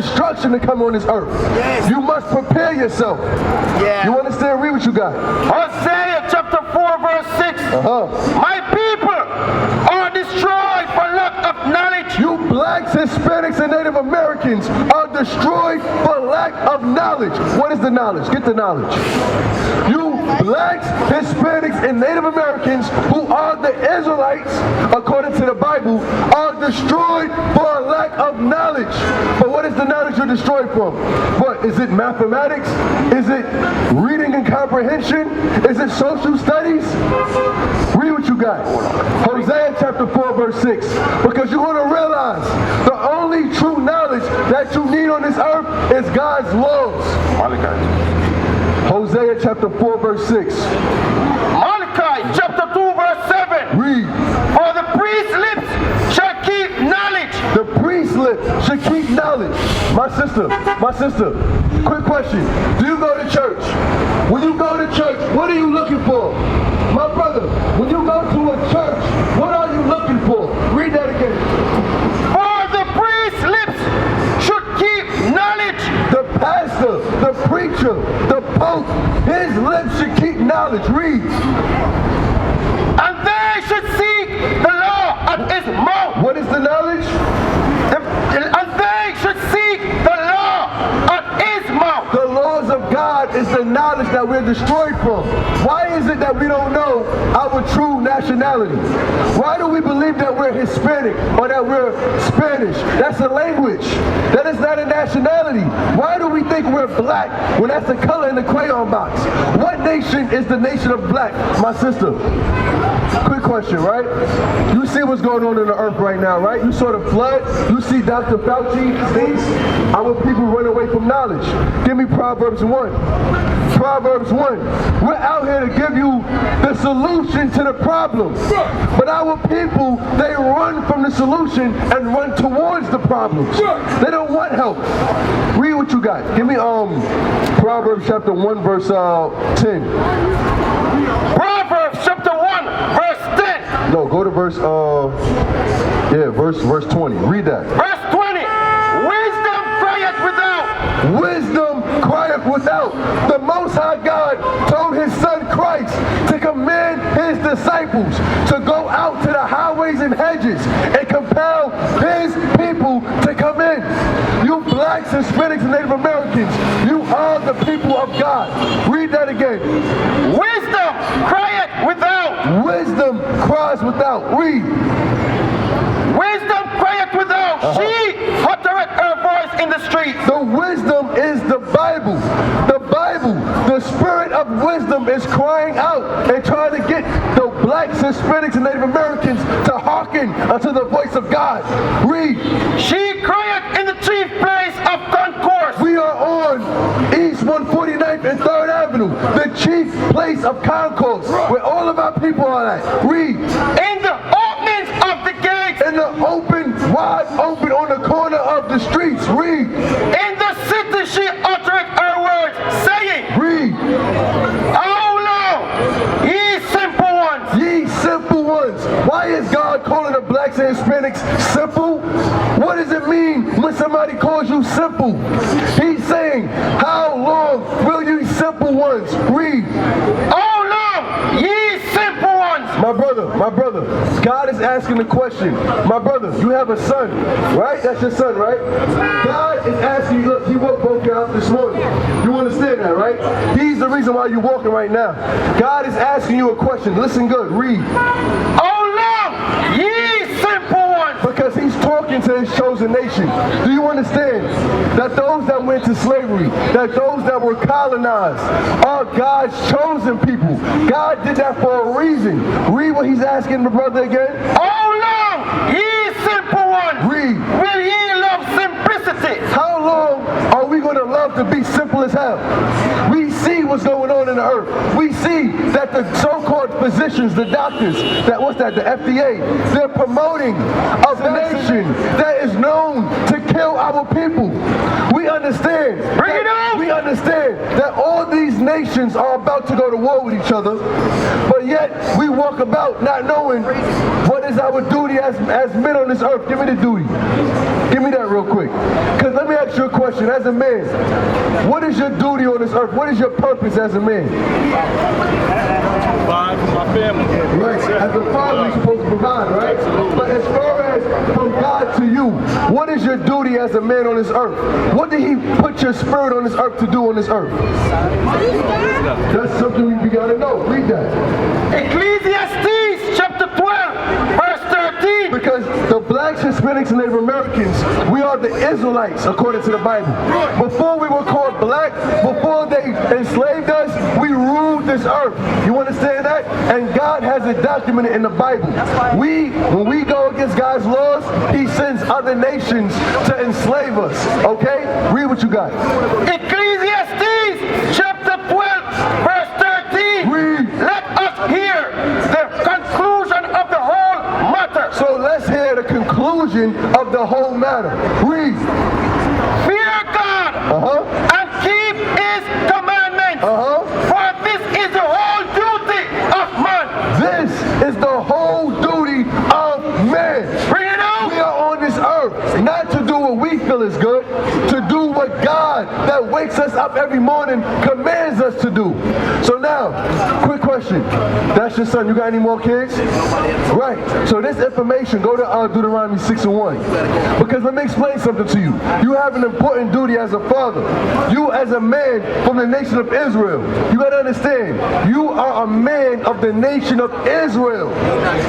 destruction to come on this earth. Yes. You must prepare yourself. Yeah. You understand? Read what you got. Hosea chapter 4 verse 6. My people are destroyed for lack of knowledge. You blacks, Hispanics, and Native Americans are destroyed for lack of knowledge. What is the knowledge? Get the knowledge. You blacks, Hispanics, and Native Americans who are the Israelites, according to the Bible, are destroyed for a lack of knowledge. But what is the knowledge you're destroyed from? What? Is it mathematics? Is it reading and comprehension? Is it social studies? Read what you got. Hosea chapter 4 verse 6. Because you're going to realize the only true knowledge that you need on this earth is God's laws. MALACHI. Hosea chapter 4 verse 6. MALACHI chapter 2 verse 7. Read. For the priest's lips shall keep knowledge. The priest's lips should keep knowledge. My sister, quick question. Do you go to church? When you go to church, what are you looking for? My brother, when you go to a church, what are you looking for? Read that again. For the priest's lips should keep knowledge. The pastor, the preacher, the pope, his lips should keep knowledge. Read. And they should seek the law at his mouth. What is the knowledge? And they should seek the law at his mouth. The laws of God is the knowledge that we're destroyed from. Why is it that we don't know our true nationality? Why do we believe that we're Hispanic or that we're Spanish? That's a language. That is not a nationality. Why do we think we're black when that's the color in the crayon box? What nation is the nation of black, my sister? Quick question, right? You see what's going on in the earth right now, right? You saw the flood. You see Dr. Fauci thinks our people run away from knowledge. Give me Proverbs 1. Proverbs 1. We're out here to give you the solution to the problem. But our people, they run from the solution and run towards the problems. They don't want help. Read what you got. Give me Proverbs chapter 1 verse 10. Proverbs chapter 1 verse 10. No, go to verse verse 20. Read that. Verse 20. Wisdom crieth without. Wisdom crieth without. The Most High God told his son Christ to command his disciples to go out to the highways and hedges and compel his people to come in. You blacks, Hispanics, and Native Americans, you are the people of God. Read that again. Wisdom crieth without. Wisdom cries without. Read. Wisdom crieth without. She uttereth her voice in the street. The wisdom is the Bible. The Bible, the spirit of wisdom is crying out and trying to get the blacks, Hispanics, and Native Americans to hearken unto the voice of God. Read. She crieth in the chief place of concourse. We are on East 149th and 3rd Avenue, the chief place of concourse, where all of our people are at. Read. In the openings of the gates. In the open, wide open on the corner of the streets. Read. In the city she uttereth her words, saying. Read. How long, ye simple ones? Ye simple ones. Why is God calling the blacks and Hispanics simple? What does it mean when somebody calls you simple? He's saying, how long will you simple ones? Read. How long, ye simple ones? My brother, God is asking the question. My brother, you have a son, right? That's your son, right? God is asking you, look, he woke both you out this morning. You understand that, right? He's the reason why you're walking right now. God is asking you a question. Listen good, read. How long, ye simple ones? Because he's talking to his chosen nation. Do you understand that those that went to slavery, that those that were colonized are God's chosen people? God did that for a reason. Read what he's asking the brother again. How long, ye simple ones? Read. Will ye love simplicity? How long are we going to love to be simple as hell? We see what's going on in the earth. We see that the so-called physicians, the doctors, the FDA, they're promoting a nation that is known to kill our people. We understand. Bring it on! We understand that all these nations are about to go to war with each other, but yet we walk about not knowing what is our duty as men on this earth. Give me the duty. Give me that real quick. Because let me ask you you a question. As a man, what is your duty on this earth? What is your purpose as a man? Provide for my family. Right. As a father, you're supposed to provide, right? But as far as from God to you, what is your duty as a man on this earth? What did he put your spirit on this earth to do on this earth? That's something we gotta know. Read that. Ecclesiastes chapter 12, verse 13. Because the blacks, Hispanics, and Native Americans, we are the Israelites, according to the Bible. Before we were called black, before they enslaved us, we ruled this earth. You understand that? And God has it documented in the Bible. When we go against God's laws, he sends other nations to enslave us. Okay? Read what you got. Ecclesiastes chapter 12, verse 13. Read. Let us hear the conclusion of the whole matter. So let's hear the conclusion of the whole matter. Read. Fear God and keep his commandments. For this is the whole duty of man. This is the whole duty of man. Bring it out. We are on this earth not to do what we feel is good, to do what God that wakes us up every morning commands us to do. So now, quick question. That's your son. You got any more kids? Right. So this information, go to Deuteronomy 6:1. Because let me explain something to you. You have an important duty as a father. You as a man from the nation of Israel. You got to understand, you are a man of the nation of Israel.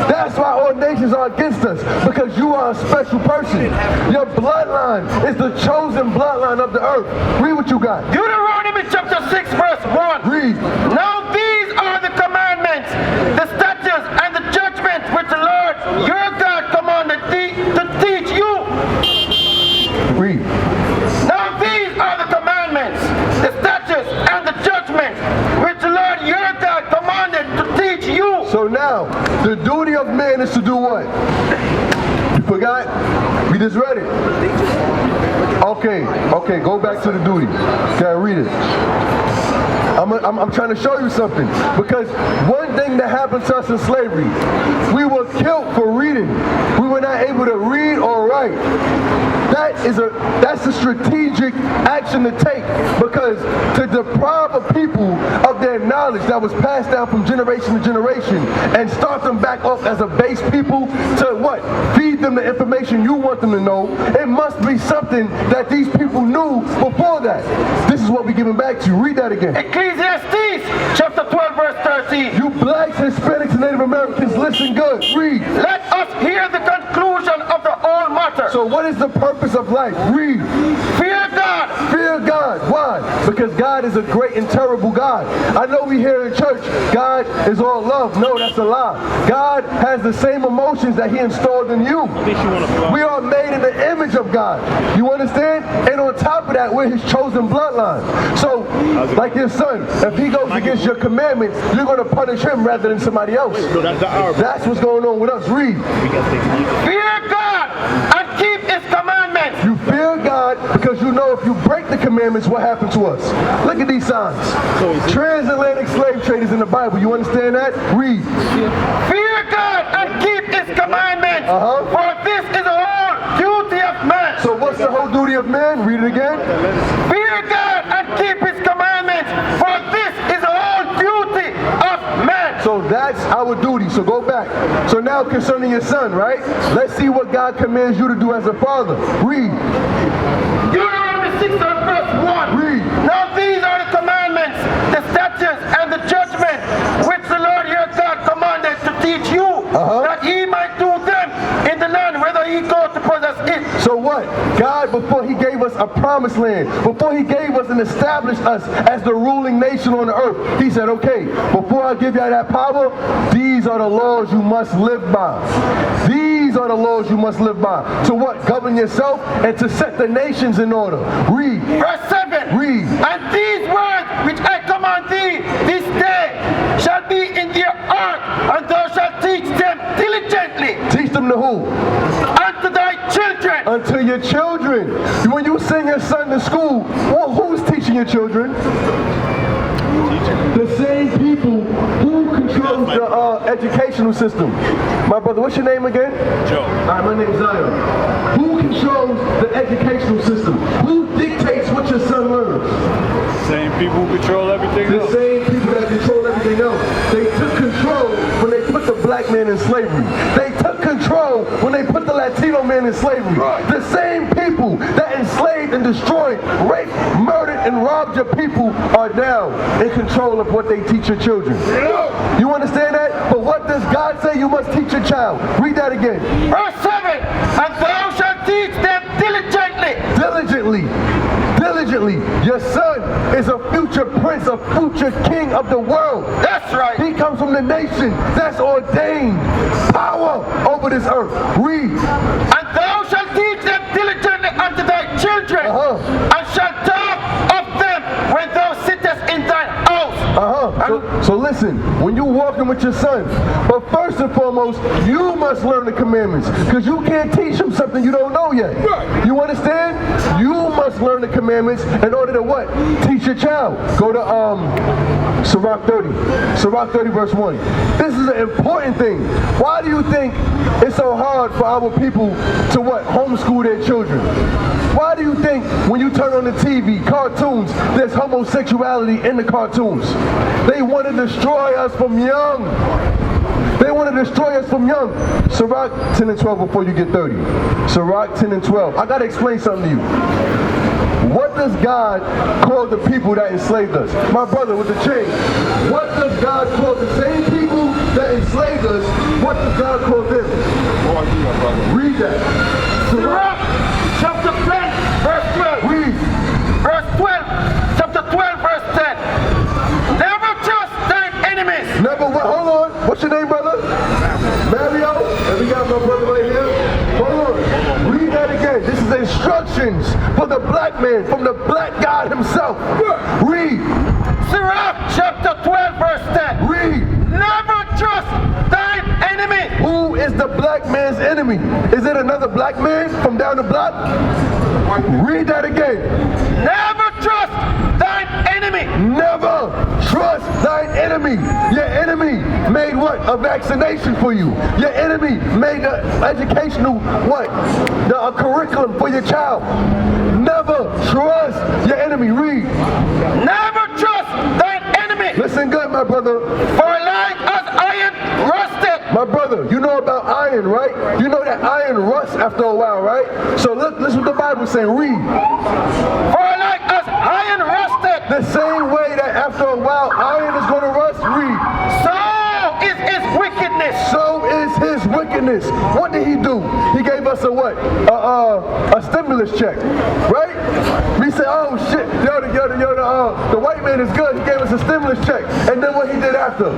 That's why all nations are against us, because you are a special person. Your bloodline is the chosen bloodline of the earth. Read what you got. Deuteronomy chapter 6, verse 1. Read. Now these are the commandments, the statutes, and the judgments which the Lord your God commanded thee to teach you. Read. Now these are the commandments, the statutes, and the judgments which the Lord your God commanded to teach you. So now, the duty of man is to do what? You forgot? We just read it. Okay, go back to the duty. Okay, read it. I'm trying to show you something, because one thing that happened to us in slavery, we were killed for reading. We were not able to read or write. That's a strategic action to take, because to deprive a people of their knowledge that was passed down from generation to generation and start them back off as a base people to what? Feed them the information you want them to know. It must be something that these people knew before that. This is what we're giving back to you. Read that again. Ecclesiastes chapter 12, verse 13. You blacks, Hispanics, and Native Americans, listen good. Read. Let us hear the conclusion of the whole matter. So what is the purpose of life? Read. Fear God. Fear God. Why? Because God is a great and terrible God. I know we hear in church, God is all love. No, that's a lie. God has the same emotions that he installed in you. We are made in the image of God. You understand? And on top of that, we're his chosen bloodline. So, like your son, if he goes against your commandments, you're going to punish him rather than somebody else. That's what's going on with us. Read. Fear God and keep his commandments. You fear God because you know if you break the commandments, what happened to us? Look at these signs. Transatlantic slave traders in the Bible. You understand that? Read. Fear God and keep his commandments. For this is the whole duty of man. So what's the whole duty of man? Read it again. Fear God and keep his commandments. For this is the whole duty of man. So that's our duty. So go back. So now concerning your son, right? Let's see what God commands you to do as a father. Read. Deuteronomy 6 verse 1. Read. Now these are the commandments, the statutes, and the judgments which the Lord your God commanded to teach you, that ye might do them in the land whither ye go to possess it. So what? God, before he gave us a promised land, before he gave us and established us as the ruling nation on the earth, he said, okay, before I give you that power, these are the laws you must live by. These are the laws you must live by. To what? Govern yourself and to set the nations in order. Read. Verse 7. Read. And these words which I command thee this day shall be in their heart, and thou shalt teach them diligently. Teach them to who? Unto thy children. Unto your children. When you send your son to school, well, who's teaching your children? The same people who controls the educational system. My brother, what's your name again? Joe. All right, my name's Zion. Who controls the educational system? Who dictates black man in slavery. They took control when they put the Latino man in slavery. The same people that enslaved and destroyed, raped, murdered, and robbed your people are now in control of what they teach your children. You understand that? But what does God say you must teach your child? Read that again. Verse 7, and thou shalt teach them diligently. Diligently. Your son is a future prince, a future king of the world. That's right. He comes from the nation that's ordained power over this earth. Read. And thou shalt teach them diligently unto thy children, and shalt talk of them when thou sittest in thine house. So listen, when you're walking with your son, but first and foremost, you must learn the commandments, because you can't teach him something you don't know yet. You understand? You must learn the commandments in order to what? Teach your child. Go to SIRACH 30 verse 1. This is an important thing. Why do you think it's so hard for our people to what? Homeschool their children? Why do you think when you turn on the TV, cartoons, there's homosexuality in the cartoons? They want to destroy us from young. They want to destroy us from young. SIRACH 10 and 12 before you get 30. SIRACH 10 and 12. I got to explain something to you. What does God call the people that enslaved us? My brother with the chain. What does God call the same people that enslaved us? What does God call them? Read that. SIRACH chapter 10 verse 12. Read. Verse 12. Chapter 12 verse 10. Never trust thine enemies. Never what? Hold on. What's your name, brother? Mario. And we got my brother right here. Hold on. Read that again. This is instructions for the black man from the black God himself. Read. SIRACH chapter 12 verse 10. Read. Never trust thine enemy. Who is the black man's enemy? Is it another black man from down the block? Read that again. Never trust thine enemy. Never trust thine enemy. Your enemy made what? A vaccination for you. Your enemy made the educational what? A curriculum for your child. Never trust your enemy. Read. Never trust thine enemy. Listen good, my brother. For like as iron rusted. My brother, you know about iron, right? You know that iron rusts after a while, right? So look, listen what the Bible's saying. Read. For like as iron rusted. The same way that after a while iron is going to rust. Read. So is his wickedness. So is his wickedness. What did he do? He gave us a what? A stimulus check, right? We said, oh shit, the white man is good. He gave us a stimulus check. And then what he did after?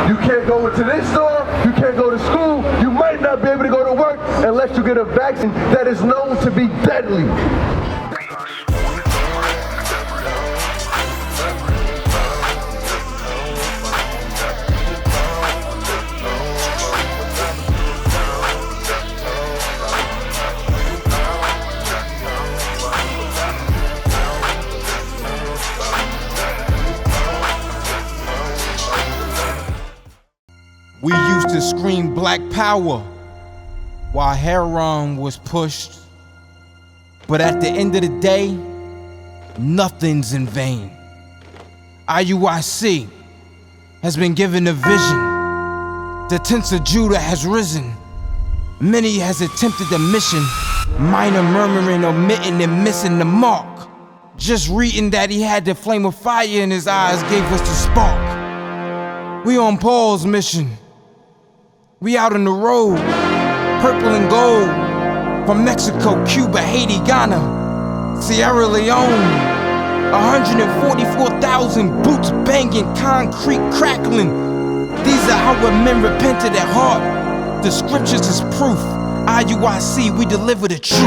You can't go into this store. You can't go to school. You might not be able to go to work unless you get a vaccine that is known to be deadly. We used to scream black power while heroin was pushed. But at the end of the day, nothing's in vain. IUIC has been given a vision. The tents of Judah has risen. Many has attempted the mission, minor murmuring, omitting, and missing the mark. Just reading that he had the flame of fire in his eyes gave us the spark. We on Paul's mission. We out on the road, purple and gold, from Mexico, Cuba, Haiti, Ghana, Sierra Leone. 144,000 boots banging, concrete crackling. These are our men repented at heart. The scriptures is proof. IUIC, we deliver the truth.